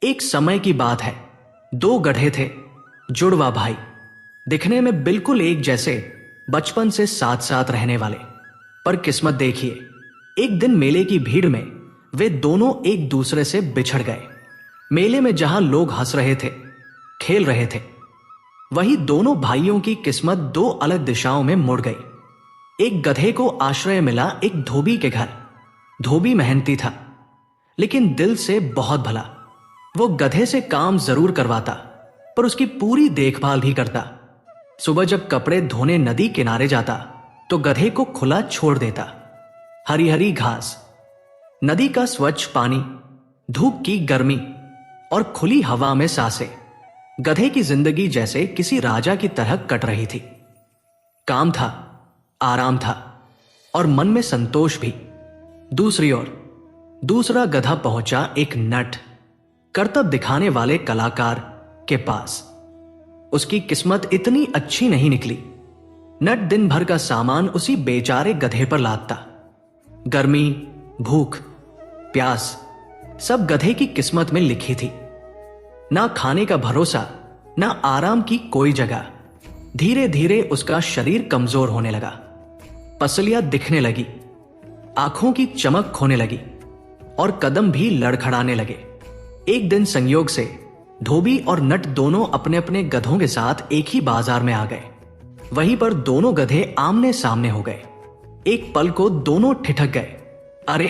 एक समय की बात है। दो गधे थे, जुड़वा भाई, दिखने में बिल्कुल एक जैसे, बचपन से साथ साथ रहने वाले। पर किस्मत देखिए, एक दिन मेले की भीड़ में वे दोनों एक दूसरे से बिछड़ गए। मेले में जहां लोग हंस रहे थे, खेल रहे थे, वहीं दोनों भाइयों की किस्मत दो अलग दिशाओं में मुड़ गई। एक गधे को आश्रय मिला एक धोबी के घर। धोबी मेहनती था, लेकिन दिल से बहुत भला। वो गधे से काम जरूर करवाता, पर उसकी पूरी देखभाल भी करता। सुबह जब कपड़े धोने नदी किनारे जाता तो गधे को खुला छोड़ देता। हरी हरी घास, नदी का स्वच्छ पानी, धूप की गर्मी और खुली हवा में सांसें, गधे की जिंदगी जैसे किसी राजा की तरह कट रही थी। काम था, आराम था और मन में संतोष भी। दूसरी ओर दूसरा गधा पहुंचा एक नट, करतब दिखाने वाले कलाकार के पास। उसकी किस्मत इतनी अच्छी नहीं निकली। नट दिन भर का सामान उसी बेचारे गधे पर लादता। गर्मी, भूख, प्यास सब गधे की किस्मत में लिखी थी। ना खाने का भरोसा, ना आराम की कोई जगह। धीरे धीरे उसका शरीर कमजोर होने लगा, पसलियां दिखने लगी, आंखों की चमक खोने लगी और कदम भी लड़खड़ाने लगे। एक दिन संयोग से धोबी और नट दोनों अपने अपने गधों के साथ एक ही बाजार में आ गए। वहीं पर दोनों गधे आमने सामने हो गए। एक पल को दोनों ठिठक गए। अरे,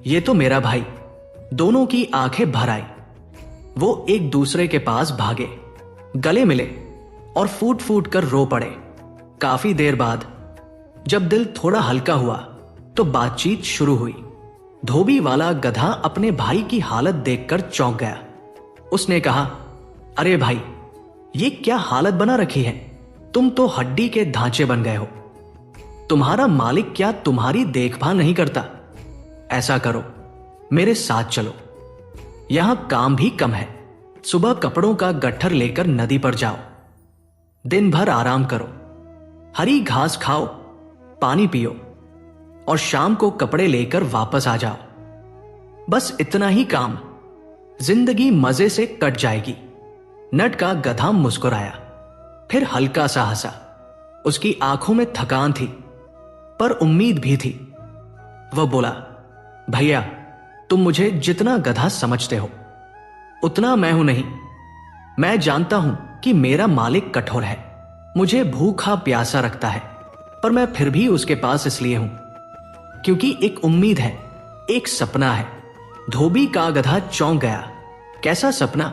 ये तो मेरा भाई! दोनों की आंखें भर आई। वो एक दूसरे के पास भागे, गले मिले और फूट फूट कर रो पड़े। काफी देर बाद जब दिल थोड़ा हल्का हुआ तो बातचीत शुरू हुई। धोबी वाला गधा अपने भाई की हालत देखकर चौंक गया। उसने कहा, अरे भाई, ये क्या हालत बना रखी है? तुम तो हड्डी के ढांचे बन गए हो। तुम्हारा मालिक क्या तुम्हारी देखभाल नहीं करता? ऐसा करो, मेरे साथ चलो। यहां काम भी कम है। सुबह कपड़ों का गट्ठर लेकर नदी पर जाओ, दिन भर आराम करो, हरी घास खाओ, पानी पियो और शाम को कपड़े लेकर वापस आ जाओ। बस इतना ही काम, जिंदगी मजे से कट जाएगी। नट का गधा मुस्कुराया, फिर हल्का सा हंसा। उसकी आंखों में थकान थी, पर उम्मीद भी थी। वह बोला, भैया, तुम मुझे जितना गधा समझते हो उतना मैं हूं नहीं। मैं जानता हूं कि मेरा मालिक कठोर है, मुझे भूखा प्यासा रखता है, पर मैं फिर भी उसके पास इसलिए हूं क्योंकि एक उम्मीद है, एक सपना है। धोबी का गधा चौंक गया। कैसा सपना?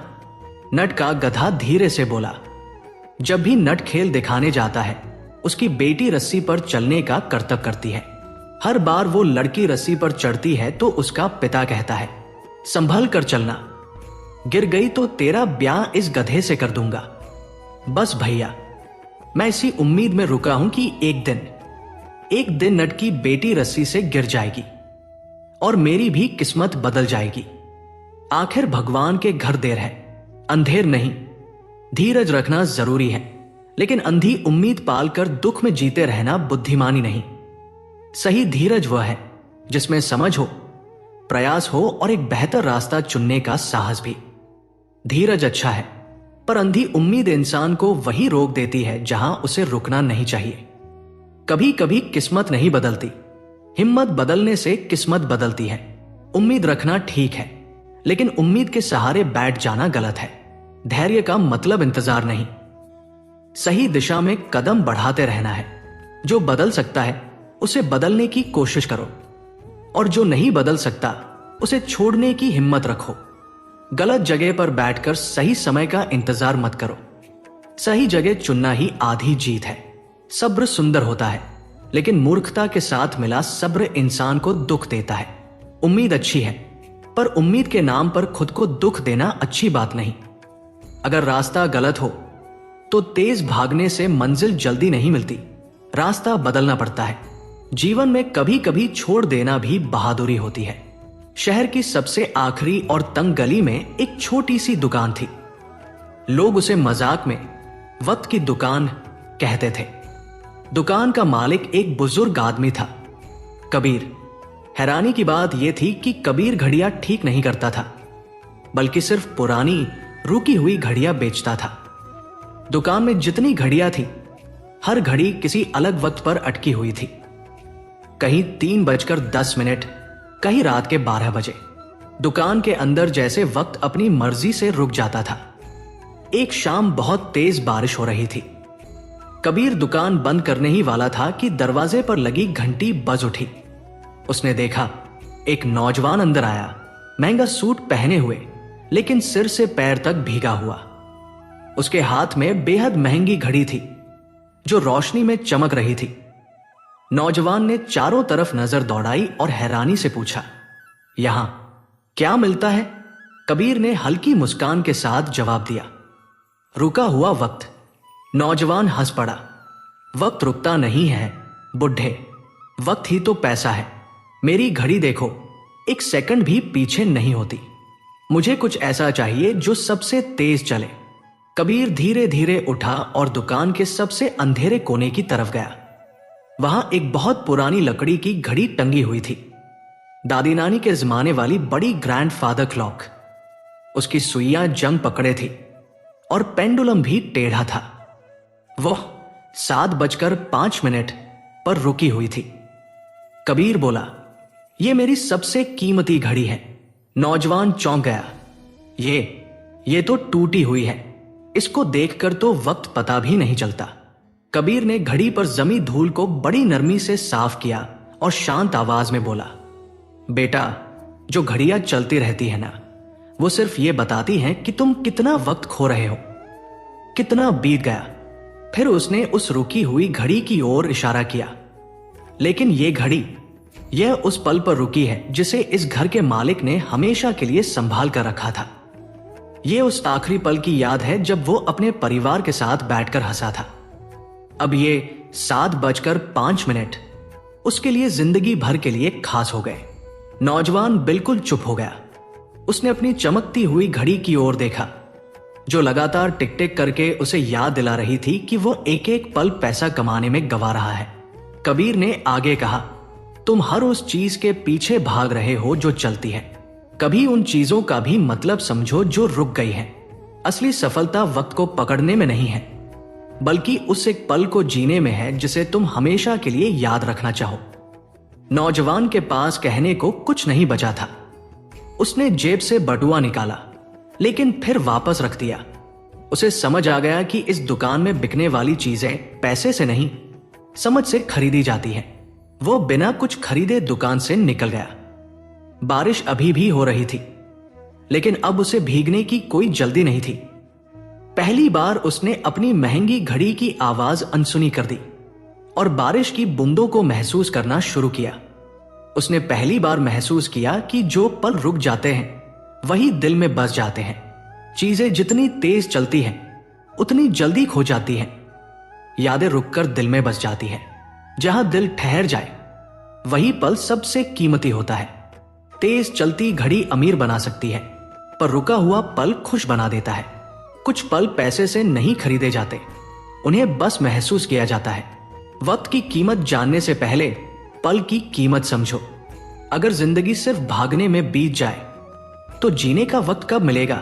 नट का गधा धीरे से बोला, जब भी नट खेल दिखाने जाता है, उसकी बेटी रस्सी पर चलने का करतब करती है। हर बार वो लड़की रस्सी पर चढ़ती है तो उसका पिता कहता है, संभल कर चलना, गिर गई तो तेरा ब्याह इस गधे से कर दूंगा। बस भैया, मैं इसी उम्मीद में रुका हूं कि एक दिन नट की बेटी रस्सी से गिर जाएगी और मेरी भी किस्मत बदल जाएगी। आखिर भगवान के घर देर है, अंधेर नहीं। धीरज रखना जरूरी है, लेकिन अंधी उम्मीद पालकर दुख में जीते रहना बुद्धिमानी नहीं। सही धीरज वह है जिसमें समझ हो, प्रयास हो और एक बेहतर रास्ता चुनने का साहस भी। धीरज अच्छा है, पर अंधी उम्मीद इंसान को वही रोक देती है जहां उसे रुकना नहीं चाहिए। कभी कभी किस्मत नहीं बदलती, हिम्मत बदलने से किस्मत बदलती है। उम्मीद रखना ठीक है, लेकिन उम्मीद के सहारे बैठ जाना गलत है। धैर्य का मतलब इंतजार नहीं, सही दिशा में कदम बढ़ाते रहना है। जो बदल सकता है उसे बदलने की कोशिश करो, और जो नहीं बदल सकता उसे छोड़ने की हिम्मत रखो। गलत जगह पर बैठकर सही समय का इंतजार मत करो। सही जगह चुनना ही आधी जीत है। सब्र सुंदर होता है, लेकिन मूर्खता के साथ मिला सब्र इंसान को दुख देता है। उम्मीद अच्छी है, पर उम्मीद के नाम पर खुद को दुख देना अच्छी बात नहीं। अगर रास्ता गलत हो तो तेज भागने से मंजिल जल्दी नहीं मिलती, रास्ता बदलना पड़ता है। जीवन में कभी कभी छोड़ देना भी बहादुरी होती है। शहर की सबसे आखिरी और तंग गली में एक छोटी सी दुकान थी। लोग उसे मजाक में वक्त की दुकान कहते थे। दुकान का मालिक एक बुजुर्ग आदमी था, कबीर। हैरानी की बात यह थी कि कबीर घड़ियां ठीक नहीं करता था। बल्कि सिर्फ पुरानी रुकी हुई घड़ियां बेचता था। दुकान में जितनी घड़ियां थी, हर घड़ी किसी अलग वक्त पर अटकी हुई थी। कहीं 3:10, कहीं रात के 12 बजे। दुकान के अंदर जैसे वक्त अपनी मर्जी से रुक जाता था। एक शाम बहुत तेज बारिश हो रही थी। कबीर दुकान बंद करने ही वाला था कि दरवाजे पर लगी घंटी बज उठी। उसने देखा एक नौजवान अंदर आया, महंगा सूट पहने हुए, लेकिन सिर से पैर तक भीगा हुआ। उसके हाथ में बेहद महंगी घड़ी थी जो रोशनी में चमक रही थी। नौजवान ने चारों तरफ नजर दौड़ाई और हैरानी से पूछा, यहां क्या मिलता है? कबीर ने हल्की मुस्कान के साथ जवाब दिया, रुका हुआ वक्त। नौजवान हंस पड़ा, वक्त रुकता नहीं है बुढ़े, वक्त ही तो पैसा है। मेरी घड़ी देखो, एक सेकंड भी पीछे नहीं होती। मुझे कुछ ऐसा चाहिए जो सबसे तेज चले। कबीर धीरे धीरे उठा और दुकान के सबसे अंधेरे कोने की तरफ गया। वहां एक बहुत पुरानी लकड़ी की घड़ी टंगी हुई थी, दादी नानी के जमाने वाली बड़ी ग्रैंडफादर क्लॉक। उसकी सुइयां जंग पकड़े थी और पेंडुलम भी टेढ़ा था। वो 7:05 पर रुकी हुई थी। कबीर बोला, यह मेरी सबसे कीमती घड़ी है। नौजवान चौंक गया, ये तो टूटी हुई है, इसको देखकर तो वक्त पता भी नहीं चलता। कबीर ने घड़ी पर जमी धूल को बड़ी नरमी से साफ किया और शांत आवाज में बोला, बेटा, जो घड़ियां चलती रहती है ना, वो सिर्फ ये बताती हैं कि तुम कितना वक्त खो रहे हो, कितना बीत गया। फिर उसने उस रुकी हुई घड़ी की ओर इशारा किया। लेकिन ये घड़ी, यह उस पल पर रुकी है जिसे इस घर के मालिक ने हमेशा के लिए संभाल कर रखा था। यह उस आखिरी पल की याद है जब वो अपने परिवार के साथ बैठकर हंसा था। अब ये 7:05 उसके लिए जिंदगी भर के लिए खास हो गए। नौजवान बिल्कुल चुप हो गया। उसने अपनी चमकती हुई घड़ी की ओर देखा, जो लगातार टिक टिक करके उसे याद दिला रही थी कि वो एक एक पल पैसा कमाने में गंवा रहा है। कबीर ने आगे कहा, तुम हर उस चीज के पीछे भाग रहे हो जो चलती है। कभी उन चीजों का भी मतलब समझो जो रुक गई है। असली सफलता वक्त को पकड़ने में नहीं है, बल्कि उस एक पल को जीने में है जिसे तुम हमेशा के लिए याद रखना चाहो। नौजवान के पास कहने को कुछ नहीं बचा था। उसने जेब से बटुआ निकाला, लेकिन फिर वापस रख दिया। उसे समझ आ गया कि इस दुकान में बिकने वाली चीजें पैसे से नहीं, समझ से खरीदी जाती हैं। वो बिना कुछ खरीदे दुकान से निकल गया। बारिश अभी भी हो रही थी, लेकिन अब उसे भीगने की कोई जल्दी नहीं थी। पहली बार उसने अपनी महंगी घड़ी की आवाज अनसुनी कर दी और बारिश की बूंदों को महसूस करना शुरू किया। उसने पहली बार महसूस किया कि जो पल रुक जाते हैं वही दिल में बस जाते हैं। चीजें जितनी तेज चलती हैं उतनी जल्दी खो जाती हैं। यादें रुककर दिल में बस जाती हैं। जहां दिल ठहर जाए वही पल सबसे कीमती होता है। तेज चलती घड़ी अमीर बना सकती है, पर रुका हुआ पल खुश बना देता है। कुछ पल पैसे से नहीं खरीदे जाते, उन्हें बस महसूस किया जाता है। वक्त की कीमत जानने से पहले पल की कीमत समझो। अगर जिंदगी सिर्फ भागने में बीत जाए तो जीने का वक्त कब मिलेगा?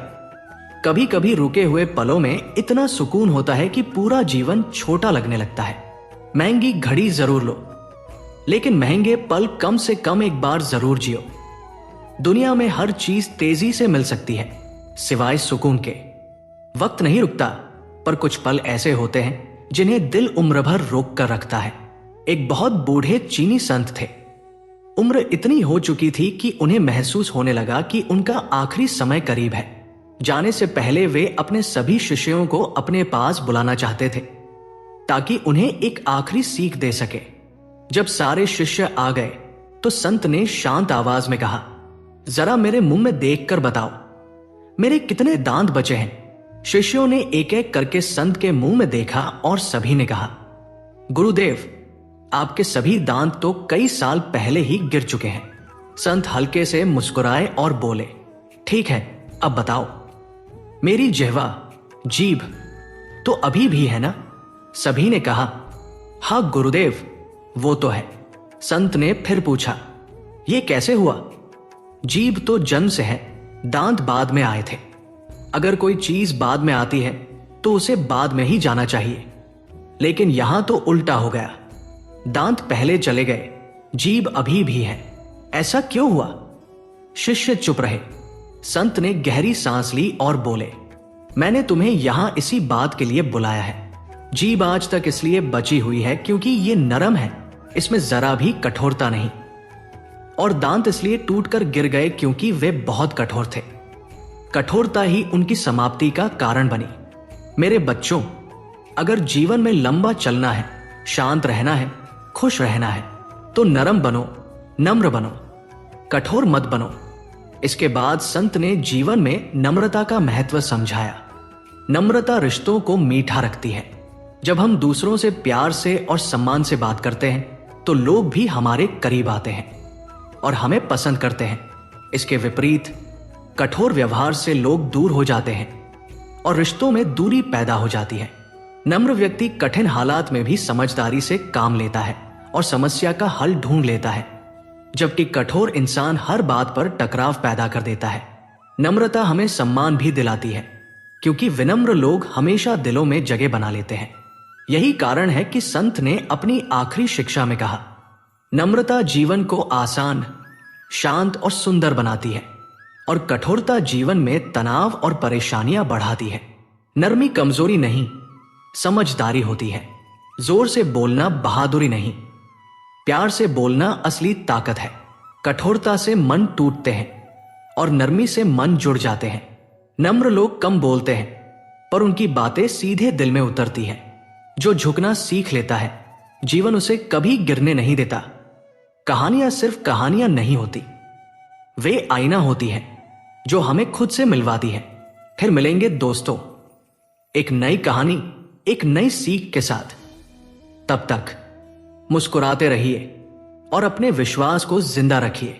कभी कभी रुके हुए पलों में इतना सुकून होता है कि पूरा जीवन छोटा लगने लगता है। महंगी घड़ी जरूर लो, लेकिन महंगे पल कम से कम एक बार जरूर जियो। दुनिया में हर चीज तेजी से मिल सकती है, सिवाय सुकून के। वक्त नहीं रुकता, पर कुछ पल ऐसे होते हैं जिन्हें दिल उम्र भर रोक कर रखता है। एक बहुत बूढ़े चीनी संत थे। उम्र इतनी हो चुकी थी कि उन्हें महसूस होने लगा कि उनका आखिरी समय करीब है। जाने से पहले वे अपने सभी शिष्यों को अपने पास बुलाना चाहते थे, ताकि उन्हें एक आखिरी सीख दे सके। जब सारे शिष्य आ गए तो संत ने शांत आवाज में कहा, जरा मेरे मुंह में देखकर बताओ, मेरे कितने दांत बचे हैं? शिष्यों ने एक एक करके संत के मुंह में देखा और सभी ने कहा, गुरुदेव, आपके सभी दांत तो कई साल पहले ही गिर चुके हैं। संत हल्के से मुस्कुराए और बोले, ठीक है, अब बताओ। मेरी जिह्वा, जीभ तो अभी भी है ना? सभी ने कहा, हाँ गुरुदेव, वो तो है। संत ने फिर पूछा, ये कैसे हुआ? जीभ तो जन्म से है, दांत बाद में आए थे। अगर कोई चीज बाद में आती है तो उसे बाद में ही जाना चाहिए, लेकिन यहां तो उल्टा हो गया। दांत पहले चले गए, जीभ अभी भी है। ऐसा क्यों हुआ? शिष्य चुप रहे। संत ने गहरी सांस ली और बोले, मैंने तुम्हें यहां इसी बात के लिए बुलाया है। जीभ आज तक इसलिए बची हुई है क्योंकि ये नरम है, इसमें जरा भी कठोरता नहीं। और दांत इसलिए टूटकर गिर गए क्योंकि वे बहुत कठोर थे। कठोरता ही उनकी समाप्ति का कारण बनी। मेरे बच्चों, अगर जीवन में लंबा चलना है, शांत रहना है, खुश रहना है, तो नरम बनो, नम्र बनो, कठोर मत बनो। इसके बाद संत ने जीवन में नम्रता का महत्व समझाया। नम्रता रिश्तों को मीठा रखती है। जब हम दूसरों से प्यार से और सम्मान से बात करते हैं तो लोग भी हमारे करीब आते हैं और हमें पसंद करते हैं। इसके विपरीत कठोर व्यवहार से लोग दूर हो जाते हैं और रिश्तों में दूरी पैदा हो जाती है। नम्र व्यक्ति कठिन हालात में भी समझदारी से काम लेता है और समस्या का हल ढूंढ लेता है, जबकि कठोर इंसान हर बात पर टकराव पैदा कर देता है। नम्रता हमें सम्मान भी दिलाती है, क्योंकि विनम्र लोग हमेशा दिलों में जगह बना लेते हैं। यही कारण है कि संत ने अपनी आखिरी शिक्षा में कहा, नम्रता जीवन को आसान, शांत और सुंदर बनाती है और कठोरता जीवन में तनाव और परेशानियां बढ़ाती है। नरमी कमजोरी नहीं, समझदारी होती है। जोर से बोलना बहादुरी नहीं, प्यार से बोलना असली ताकत है। कठोरता से मन टूटते हैं और नरमी से मन जुड़ जाते हैं। नम्र लोग कम बोलते हैं, पर उनकी बातें सीधे दिल में उतरती हैं। जो झुकना सीख लेता है, जीवन उसे कभी गिरने नहीं देता। कहानियां सिर्फ कहानियां नहीं होती, वे आईना होती हैं जो हमें खुद से मिलवाती है। फिर मिलेंगे दोस्तों, एक नई कहानी, एक नई सीख के साथ। तब तक मुस्कुराते रहिए और अपने विश्वास को जिंदा रखिए।